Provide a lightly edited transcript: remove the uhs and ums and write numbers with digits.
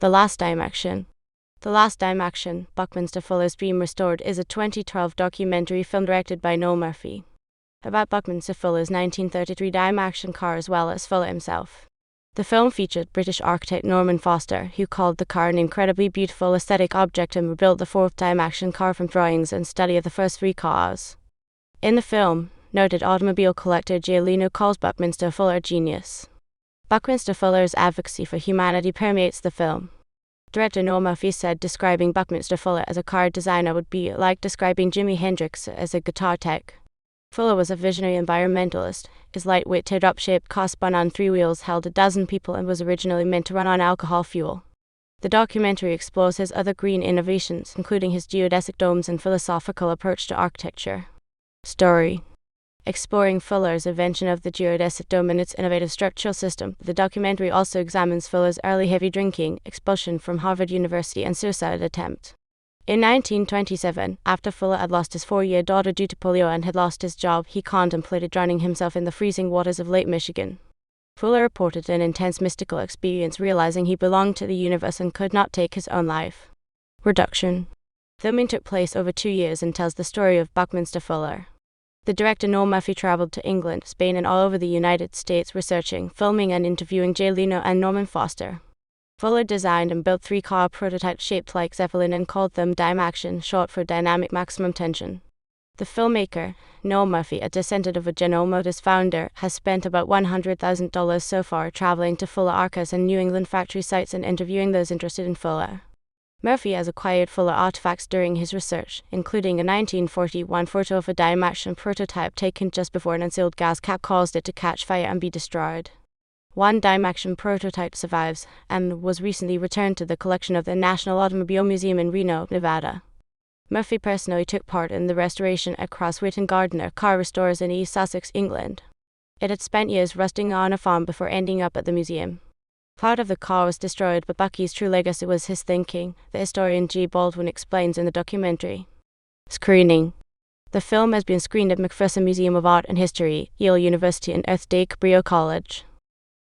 The Last Dymaxion. The Last Dymaxion, Buckminster Fuller's Dream Restored, is a 2012 documentary film directed by Noel Murphy about Buckminster Fuller's 1933 Dymaxion car as well as Fuller himself. The film featured British architect Norman Foster, who called the car an incredibly beautiful aesthetic object and rebuilt the fourth Dymaxion car from drawings and study of the first three cars. In the film, noted automobile collector Jay Leno calls Buckminster Fuller a genius. Buckminster Fuller's advocacy for humanity permeates the film. Director Noel Murphy said describing Buckminster Fuller as a car designer would be like describing Jimi Hendrix as a guitar tech. Fuller was a visionary environmentalist. His lightweight teardrop-shaped car spun on three wheels, held a dozen people, and was originally meant to run on alcohol fuel. The documentary explores his other green innovations, including his geodesic domes and philosophical approach to architecture. Story. Exploring Fuller's invention of the geodesic dome and its innovative structural system, the documentary also examines Fuller's early heavy drinking, expulsion from Harvard University, and suicide attempt. In 1927, after Fuller had lost his 4-year daughter due to polio and had lost his job, he contemplated drowning himself in the freezing waters of Lake Michigan. Fuller reported an intense mystical experience, realizing he belonged to the universe and could not take his own life. Reduction. Filming took place over 2 years and tells the story of Buckminster Fuller. The director Noel Murphy traveled to England, Spain, and all over the United States researching, filming, and interviewing Jay Leno and Norman Foster. Fuller designed and built 3 car prototypes shaped like Zeppelin and called them Dymaxion, short for dynamic maximum tension. The filmmaker, Noel Murphy, a descendant of a General Motors founder, has spent about $100,000 so far traveling to Fuller archives and New England factory sites and interviewing those interested in Fuller. Murphy has acquired Fuller artifacts during his research, including a 1941 photo of a Dymaxion prototype taken just before an unsealed gas cap caused it to catch fire and be destroyed. One Dymaxion prototype survives, and was recently returned to the collection of the National Automobile Museum in Reno, Nevada. Murphy personally took part in the restoration at Crosswit and Gardner car restorers in East Sussex, England. It had spent years rusting on a farm before ending up at the museum. Part of the car was destroyed, but Bucky's true legacy was his thinking, the historian G. Baldwin explains in the documentary. Screening. The film has been screened at McPherson Museum of Art and History, Yale University, and Earth Day Cabrillo College.